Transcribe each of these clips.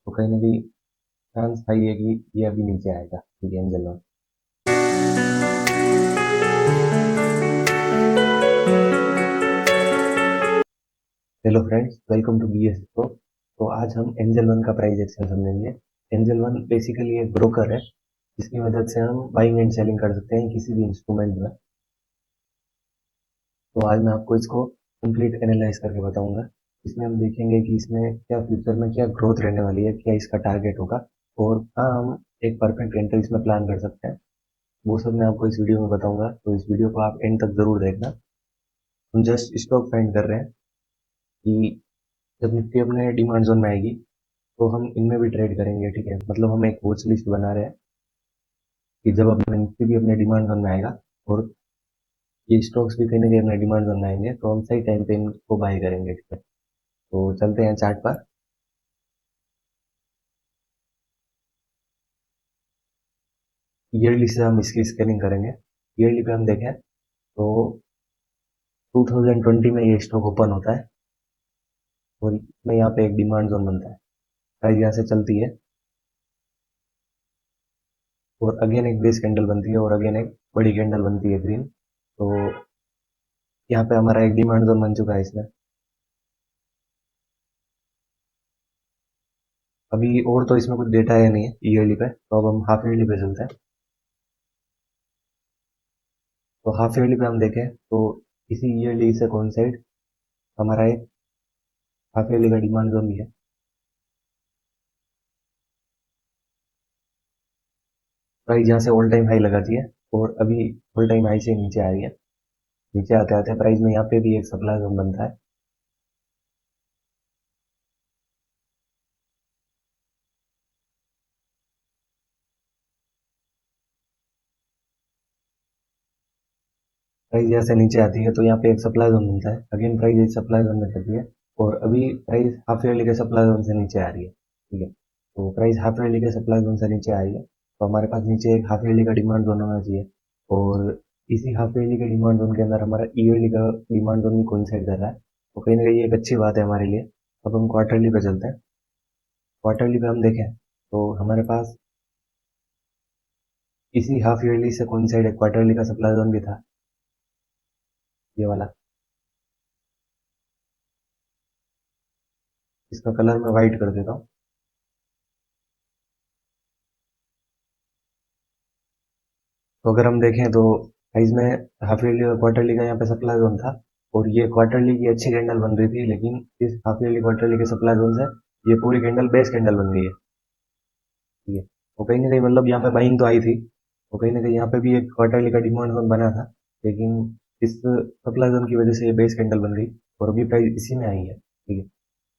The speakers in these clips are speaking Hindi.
तो कहीं ना कहीं चांस हाई है कि ये अभी नीचे आएगा, ठीक है, Angel One. Hello friends, welcome to B S pro. तो आज हम एंजल वन का प्राइस एक्शन समझेंगे। एंजल वन बेसिकली एक ब्रोकर है जिसकी मदद से हम बाइंग एंड सेलिंग कर सकते हैं किसी भी इंस्ट्रूमेंट में। तो आज मैं आपको इसको कंप्लीट एनालाइज करके बताऊंगा। इसमें हम देखेंगे कि इसमें क्या फ्यूचर में क्या ग्रोथ रहने वाली है, क्या इसका टारगेट होगा, और कहाँ हम एक परफेक्ट एंट्री इसमें प्लान कर सकते हैं। वो सब मैं आपको इस वीडियो में बताऊंगा, तो इस वीडियो को आप एंड तक जरूर देखना। हम जस्ट स्टॉक फाइंड कर रहे हैं कि जब निफ्टी अपने डिमांड जोन में आएगी तो हम इनमें भी ट्रेड करेंगे, ठीक है। मतलब हम एक वॉच लिस्ट बना रहे हैं कि जब अपने निफ्टी भी अपने डिमांड जोन में आएगा और ये स्टॉक्स भी कहीं ना कहीं अपने डिमांड जोन में आएंगे, तो हम सही टाइम पे इनको बाय करेंगे, ठीक है। तो चलते हैं चार्ट पर। ईयरली से हम इसकी स्कैनिंग करेंगे। ईयरली पे हम देखें तो 2020 में ये स्टॉक ओपन होता है और इसमें यहाँ पे एक डिमांड जोन बनता है। प्राइस यहाँ से चलती है और अगेन एक बेस कैंडल बनती है और अगेन एक बड़ी कैंडल बनती है ग्रीन। तो यहाँ पे हमारा एक डिमांड जोन बन चुका है इसमें। अभी और तो इसमें कुछ डेटा है नहीं है ईयरली पे, तो अब हम हाफ ईयरली पे चलते हैं। तो हाफ ईयरली पे हम देखें तो इसी ईयरली से कोइंसाइड हमारा एक हाफ ईयरली का डिमांड जोन भी है। प्राइस यहाँ से ऑल टाइम हाई लगाती है और अभी ऑल टाइम हाई से नीचे आ रही है। नीचे आते आते प्राइस में यहाँ पे भी एक सप्लाई जोन बनता है। प्राइस यहाँ से नीचे आती है तो यहाँ पे एक सप्लाई जोन बनता है। अगेन प्राइस एक सप्लाई जोन में चलती है और अभी प्राइस हाफ ईयरली के सप्लाई जोन से नीचे आ रही है, ठीक है। तो प्राइस हाफ ईयरली के सप्लाई जोन से नीचे आ रही है, तो हमारे पास नीचे एक हाफ ईयरली का डिमांड जोन होना चाहिए। और इसी हाफ ईयरली के डिमांड जोन के अंदर हमारा ईयरली का डिमांड जोन भी कोइंसाइड कर रहा है, तो कहीं ना कहीं एक अच्छी बात है हमारे लिए। अब हम क्वार्टरली पे चलते हैं। क्वार्टरली पे हम देखें तो हमारे पास इसी हाफ ईयरली से कोइंसाइड एक क्वार्टरली का सप्लाई जोन भी था, ये वाला। इसका कलर मैं वाइट कर देता हूँ। तो अगर हम देखें तो प्राइस में हाफ ईयरली और क्वार्टरली का यहाँ पे सप्लाई जोन था और ये क्वार्टरली की अच्छी कैंडल बन रही थी, लेकिन इस हाफ ईयरली क्वार्टरली के सप्लाई जोन से ये पूरी कैंडल बेस कैंडल बन गई है, ठीक है। तो कहीं ना कहीं मतलब यहाँ पे बाइंग तो आई थी, तो कहीं ना कहीं यहाँ पे भी एक क्वार्टरली का डिमांड जोन बना था, लेकिन इस सप्लाई जोन की वजह से ये बेस कैंडल बन गई और अभी प्राइस इसी में आई है, ठीक है।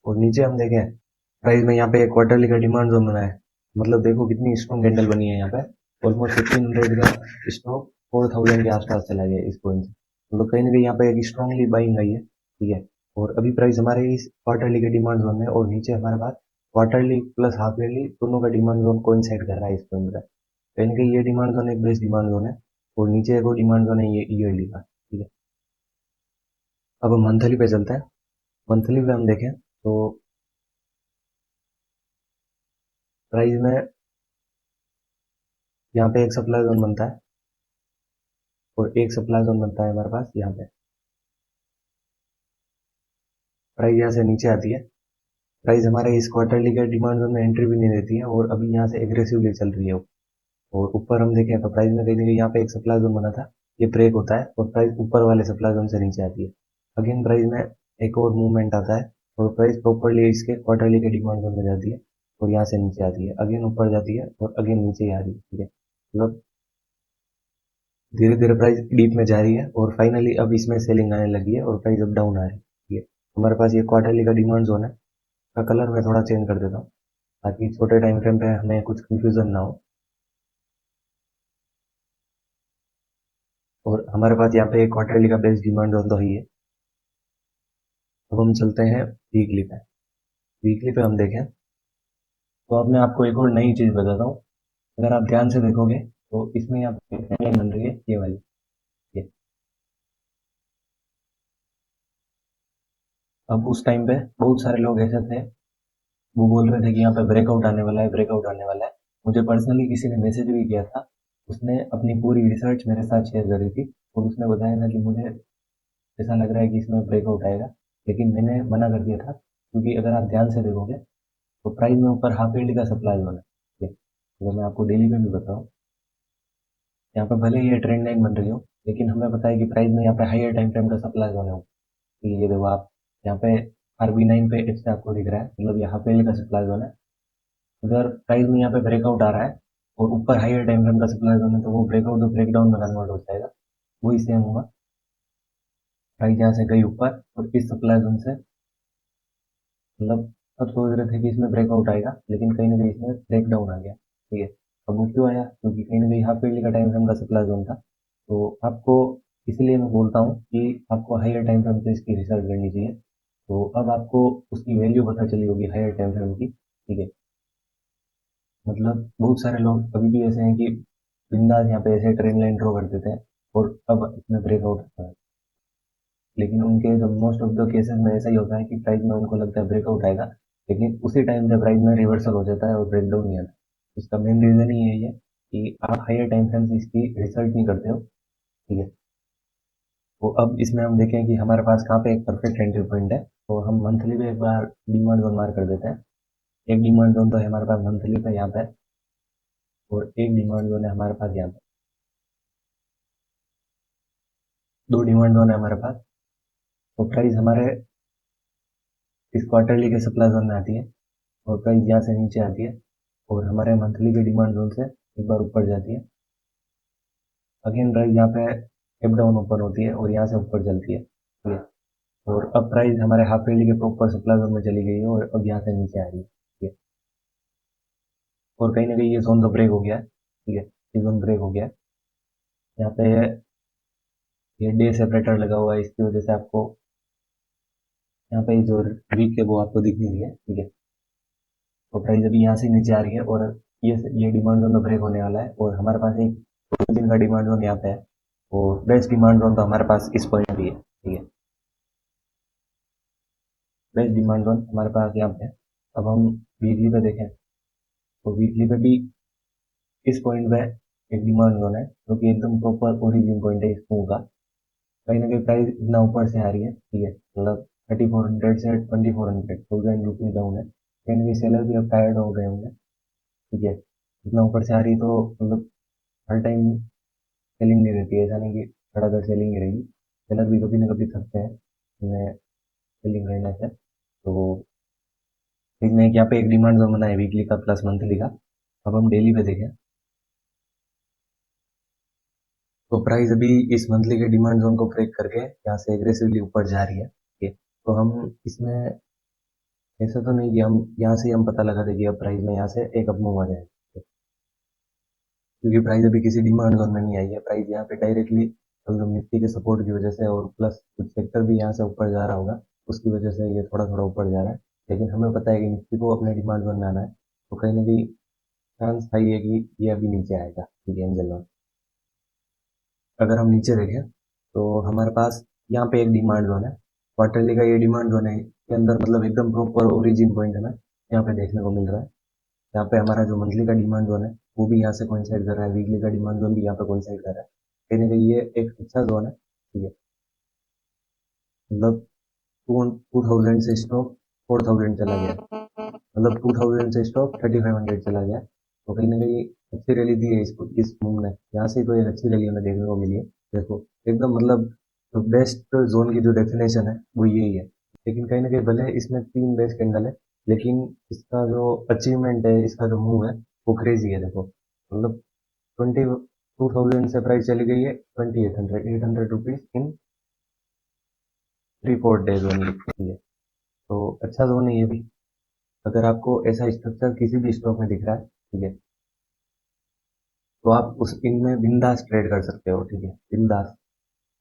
और नीचे हम देखें प्राइस में यहाँ पे एक क्वार्टरली का डिमांड जोन बना है। मतलब देखो कितनी स्ट्रॉन्ग कैंडल बनी है यहाँ पे। ऑलमोस्ट 1500 का स्टॉक 4000 के आसपास चला गया इस पॉइंट से। मतलब कहीं ना कहीं यहाँ पे एक स्ट्रांगली बाइंग आई है, ठीक है। और अभी प्राइस हमारे इस क्वार्टरली के डिमांड जोन में और नीचे हमारे पास क्वार्टरली प्लस हाफ ईयरली दोनों का डिमांड जोन कोइंसाइड कर रहा है इस पॉइंट पे। कहीं ना कहीं ये डिमांड जोन एक बेस्ट डिमांड जोन है और नीचे एक और डिमांड जोन है ये ईयरली का, ठीक है। अब हम मंथली पे चलते हैं। मंथली पे हम देखें तो प्राइस में यहाँ पे एक सप्लाई जोन बनता है और एक सप्लाई जोन बनता है हमारे पास यहाँ पे। प्राइस यहाँ से नीचे आती है। प्राइस हमारे इस क्वार्टरली के डिमांड जोन में एंट्री भी नहीं देती है और अभी यहाँ से एग्रेसिवली चल रही है। और ऊपर हम देखें तो प्राइस में कहीं ना कहीं यहाँ पे एक सप्लाई जोन बना था, ये ब्रेक होता है और प्राइस ऊपर वाले सप्लाई जोन से नीचे आती है। अगेन प्राइस में एक और मूवमेंट आता है और प्राइस प्रॉपरली इसके क्वार्टरली के डिमांड जोन में जाती है और यहाँ से नीचे आती है, अगेन ऊपर जाती है और अगेन नीचे ही आ रही है, ठीक है। मतलब धीरे धीरे प्राइस डीप में जा रही है और फाइनली अब इसमें सेलिंग आने लगी है और प्राइस अब डाउन आ रही है, ठीक है। हमारे पास ये क्वार्टरली का डिमांड जोन है। का कलर मैं थोड़ा चेंज कर देता हूँ ताकि छोटे टाइम फ्रेम पे हमें कुछ कंफ्यूजन ना हो। और हमारे पास यहाँ पे एक क्वार्टरली का बेस्ट डिमांड जोन तो ही है। अब हम चलते हैं वीकली पे। वीकली पे हम देखें तो अब मैं आपको एक और नई चीज बताता हूँ। अगर आप ध्यान से देखोगे तो इसमें यहाँ पे लाइन बन रही है ये वाली, ये। अब उस टाइम पे बहुत सारे लोग ऐसे थे वो बोल रहे थे कि यहाँ पे ब्रेकआउट आने वाला है, ब्रेकआउट आने वाला है। मुझे पर्सनली किसी ने मैसेज भी किया था, उसने अपनी पूरी रिसर्च मेरे साथ शेयर करी थी और उसने बताया था कि मुझे ऐसा लग रहा है कि इसमें ब्रेकआउट आएगा, लेकिन मैंने मना कर दिया था क्योंकि अगर आप ध्यान से देखोगे तो प्राइस में ऊपर हाफ ईयरली का सप्लाई जोन है। ठीक है, अगर मैं आपको डेली पे भी बताऊँ, यहाँ पे भले ही ये ट्रेंड लाइन बन रही हो, लेकिन हमें पता है कि प्राइस में यहाँ पे हाइयर टाइम फ्रेम का सप्लाई जोन है। कि ये देखो आप यहाँ पे RB9 पे एच आपको दिख रहा है, मतलब यहाँ पे का सप्लाई जोन है। अगर प्राइस में यहाँ पे ब्रेकआउट आ रहा है और ऊपर हाइयर टाइम फ्रेम का सप्लाई जोन है, तो वो ब्रेकआउट तो ब्रेकडाउन में कन्वर्ट हो जाएगा। वही सेम होगा, प्राइस यहाँ से गई ऊपर और इस सप्लाई जोन से, मतलब सब सोच रहे थे कि इसमें ब्रेकआउट आएगा, लेकिन कहीं ना कहीं इसमें ब्रेक डाउन आ गया। ठीक है, अब वो क्यों आया? क्योंकि कहीं ना कहीं हाफ ईयरली का टाइम फ्रेम का सप्लाई जोन था। तो आपको, इसलिए मैं बोलता हूँ कि आपको हायर टाइम फ्रेम से इसकी रिसर्च करनी चाहिए। तो अब आपको उसकी वैल्यू पता चली होगी हायर टाइम फ्रेम की। ठीक है, मतलब बहुत सारे लोग अभी भी ऐसे हैं कि बिंदास यहाँ पे ऐसे ट्रेन लाइन ड्रॉ कर देते हैं और अब इसमें ब्रेकआउट होता है। लेकिन उनके जो मोस्ट ऑफ द केसेस में ऐसा ही होता है कि प्राइस में उनको लगता है ब्रेकआउट आएगा, लेकिन उसी टाइम पे प्राइस में रिवर्सल हो जाता है और ब्रेकडाउन नहीं आता। इसका मेन रीजन ही यही है कि आप हायर टाइम फ्रेम से इसकी रिसर्च नहीं करते हो। ठीक है, तो अब इसमें हम देखें कि हमारे पास कहाँ पे एक परफेक्ट एंट्री पॉइंट है। तो हम मंथली पे एक बार डिमांड जोन मार्क कर देते हैं। एक डिमांड जोन तो है हमारे पास मंथली पे यहाँ पे, और एक डिमांड जोन है हमारे पास यहाँ पे। दो डिमांड जोन है हमारे पास। तो प्राइस हमारे इस क्वार्टरली के सप्लाई जोन में आती है और प्राइस यहाँ से नीचे आती है और हमारे मंथली के डिमांड जोन से एक बार ऊपर जाती है। अगेन प्राइस यहाँ पे अप डाउन ओपन होती है और यहाँ से ऊपर चलती है। ठीक है, और अब प्राइस हमारे हाफ ईयरली के प्रॉपर सप्लाई जोन में चली गई है और अब यहाँ से नीचे आ रही है। ठीक है, और कहीं ना कहीं ये जोन तो ब्रेक हो गया है। ठीक है, ये जोन ब्रेक हो गया है। यहाँ पे ये डे सेपरेटर लगा हुआ है, इसकी वजह से आपको यहाँ पे जो वीक है वो आपको दिख नहीं रही है। ठीक है, तो प्राइस अभी यहाँ से नीचे आ रही है और ये डिमांड जोन तो ब्रेक होने वाला है और हमारे पास एक दिन का डिमांड जोन यहाँ पे है और बेस्ट डिमांड जोन तो हमारे पास इस पॉइंट भी है। ठीक है, बेस्ट डिमांड जोन हमारे पास यहाँ पे है। अब हम वीकली पे देखें तो वीकली पे भी इस पॉइंट पे एक डिमांड जोन है जो कि एकदम प्रॉपर ओरिजिन पॉइंट है इस मूव का। कहीं ना कहीं प्राइस इतना ऊपर से आ रही है। ठीक है, मतलब 3400 से 2400 ₹1000 डाउन है। कहीं ना कहीं सेलर भी अब टायर्ड हो गए होंगे। ठीक है, इतना ऊपर से आ रही तो मतलब हर टाइम सेलिंग नहीं रहती है, ऐसा नहीं कि धड़ाधड़ सेलिंग ही रहेगी। सेलर भी कभी ना कभी थकते हैं उन्हें सेलिंग रहने से। तो इसमें यहाँ पे एक डिमांड जोन बना है वीकली का प्लस मंथली का। अब हम डेली पे देखें तो प्राइस अभी इस मंथली के डिमांड जोन को ब्रेक करके यहाँ से एग्रेसिवली ऊपर जा रही है। ठीक है, तो हम इसमें ऐसा तो नहीं कि हम यहाँ से हम पता लगा दें कि अब प्राइस में यहाँ से एक अप मूव आ जाए, क्योंकि प्राइस अभी किसी डिमांड जोन में नहीं आई है। प्राइस यहाँ पे डायरेक्टली मतलब निफ्टी के सपोर्ट की वजह से और प्लस कुछ सेक्टर भी यहाँ से ऊपर जा रहा होगा, उसकी वजह से ये थोड़ा थोड़ा ऊपर जा रहा है। लेकिन हमें पता है कि निफ्टी को अपने डिमांड जोन में आना है, तो कहीं ना कहीं चांस हाई है कि ये अभी नीचे आएगा। ठीक है, एंजल लोन अगर हम नीचे देखें तो हमारे पास यहाँ पे एक डिमांड जोन है, क्वार्टरली का ये डिमांड जोन है, के अंदर मतलब एकदम प्रॉपर ओरिजिन पॉइंट हमें यहाँ पे देखने को मिल रहा है। यहाँ पे हमारा जो मंथली का डिमांड जोन है वो भी यहाँ से कोइंसाइड कर रहा है, वीकली का डिमांड जोन भी यहाँ पे कोइंसाइड कर रहा है। कहीं ना कहीं ये एक अच्छा जोन है। ठीक है, मतलब 2000 से स्टॉक 4000 चला गया, मतलब 2000 से स्टॉक 3500 चला गया। तो कहीं ना कहीं अच्छी रैली दी है इसको, इस मूव ने यहाँ से तो एक अच्छी रैली हमें देखने को मिली है। देखो एकदम मतलब तो बेस्ट जोन की जो डेफिनेशन है वो यही है। लेकिन कहीं ना कहीं भले इसमें तीन बेस्ट कैंडल है, लेकिन इसका जो अचीवमेंट है, इसका जो मूव है वो क्रेजी है। देखो मतलब 22,000 से प्राइस चली गई है 2800 इन 3-4 डेज ओनली। ठीक है, तो अच्छा जोन है ये भी। अगर आपको ऐसा स्ट्रक्चर किसी भी स्टॉक में दिख रहा है, ठीक है, तो आप उस इनमें बिंदास ट्रेड कर सकते हो। ठीक है, बिंदास,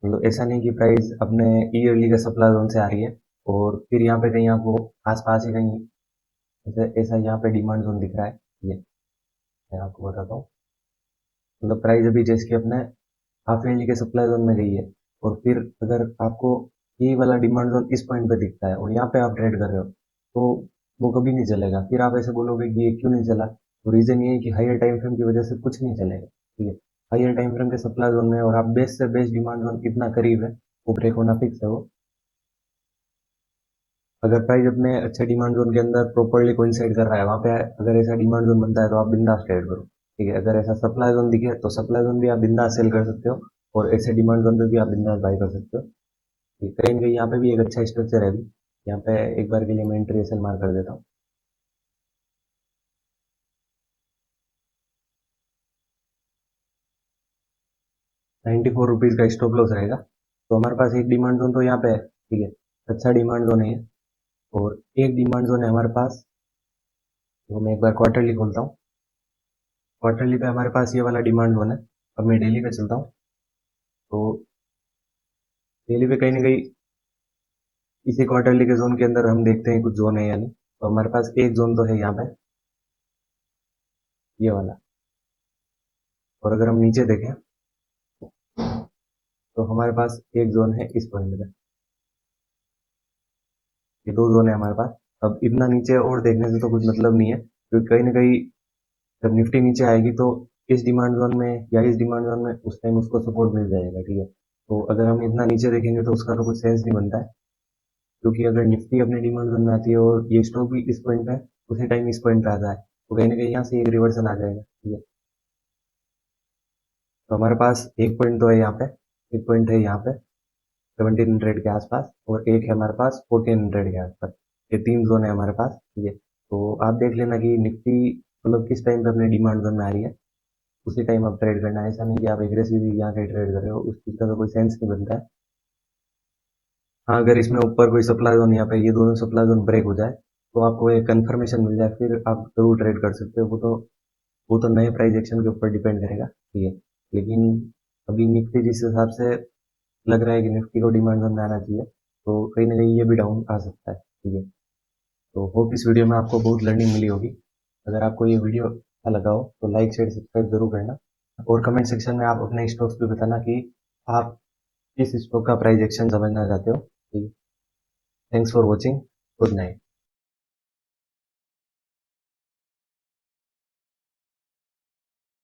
मतलब ऐसा नहीं कि प्राइस अपने ईयरली का सप्लाई जोन से आ रही है और फिर यहाँ पे कहीं आपको आसपास ही कहीं ऐसा यहाँ पे डिमांड जोन दिख रहा है। ठीक है, मैं आपको बताता हूँ, मतलब प्राइस अभी जैसे कि अपने हाफ ईयरली के सप्लाई जोन में गई है और फिर अगर आपको ये वाला डिमांड जोन इस पॉइंट पे दिखता है और यहाँ पे आप ट्रेड कर रहे हो, तो वो कभी नहीं चलेगा। फिर आप ऐसे बोलोगे कि ये क्यों नहीं चला, तो रीजन ये है कि हायर टाइम फ्रेम की वजह से कुछ नहीं चलेगा, ठीक है। हायर टाइम फ्रेम के सप्लाई जोन में और आप बेस से बेस डिमांड जोन इतना करीब है, वो ब्रेक होना फिक्स है। वो अगर प्राइस अपने अच्छे डिमांड जोन के अंदर प्रॉपरली कोइंसाइड कर रहा है, वहां पे अगर ऐसा डिमांड जोन बनता है तो आप बिंदास ट्रेड करो, ठीक है। अगर ऐसा सप्लाई जोन दिखे तो सप्लाई जोन भी आप बिंदास सेल कर सकते हो, और ऐसे डिमांड जोन पे भी आप बिंदास बाई कर सकते हो। कहीं ना कहीं यहाँ पे भी एक अच्छा स्ट्रक्चर है अभी। यहाँ पे एक बार के लिए मैं एंट्री एसएल मार्क कर देता हूँ। 94 रुपीज का स्टॉप लॉस रहेगा। तो हमारे पास एक डिमांड जोन तो यहाँ पे है, ठीक है, अच्छा डिमांड जोन है ये। और एक डिमांड जोन है हमारे पास, तो मैं एक बार क्वार्टरली खोलता हूँ। क्वार्टरली पे हमारे पास ये वाला डिमांड जोन है। अब मैं डेली पे चलता हूँ। तो डेली पे कहीं ना कहीं इसी क्वार्टरली के जोन के अंदर हम देखते हैं कुछ जोन है या नहीं। तो हमारे पास एक जोन तो है यहाँ पे, ये वाला। और अगर हम नीचे देखें तो हमारे पास एक जोन है इस पॉइंट पे। ये दो जोन है हमारे पास। अब इतना नीचे और देखने से तो कुछ मतलब नहीं है, क्योंकि कहीं ना कहीं जब निफ्टी नीचे आएगी तो इस डिमांड जोन में या इस डिमांड जोन में उस टाइम उसको सपोर्ट मिल जाएगा, ठीक है। तो अगर हम इतना नीचे देखेंगे तो उसका तो कुछ सेंस नहीं बनता है, क्योंकि अगर निफ्टी अपने डिमांड जोन में आती है और ये स्टॉक भी इस पॉइंट पे उसी टाइम इस पॉइंट पे आता है, तो कहीं ना कहीं यहाँ से एक रिवर्सल आ जाएगा, ठीक है। तो हमारे पास एक पॉइंट तो है यहाँ पे, एक पॉइंट है यहाँ पे 1700 के आसपास, और एक है हमारे पास 1400 के आसपास। ये तीन जोन है हमारे पास, ठीक है। तो आप देख लेना कि निफ्टी मतलब किस टाइम पे अपने डिमांड जोन में आ रही है, उसी टाइम आप ट्रेड करना है। ऐसा नहीं कि आप एग्रेसिवली यहाँ के ट्रेड कर रहे हो, उस चीज़ का तो कोई सेंस नहीं बनता है। हाँ, अगर इसमें ऊपर कोई सप्लाई जोन, यहाँ पे ये दोनों सप्लाई जोन ब्रेक हो जाए तो आपको एक कंफर्मेशन मिल जाए, फिर आप जरूर ट्रेड कर सकते हो। वो तो नए प्राइस एक्शन के ऊपर डिपेंड करेगा, ठीक है। लेकिन अभी निफ्टी जिस हिसाब से लग रहा है कि निफ्टी को डिमांड जोन में आना चाहिए, तो कहीं ना कहीं ये भी डाउन आ सकता है, ठीक है। तो होप इस वीडियो में आपको बहुत लर्निंग मिली होगी। अगर आपको ये वीडियो अच्छा लगा हो तो लाइक शेयर सब्सक्राइब जरूर करना, और कमेंट सेक्शन में आप अपने स्टॉक्स भी बताना कि आप किस स्टॉक का प्राइस एक्शन समझना चाहते हो, ठीक है। Thanks for watching. Good night.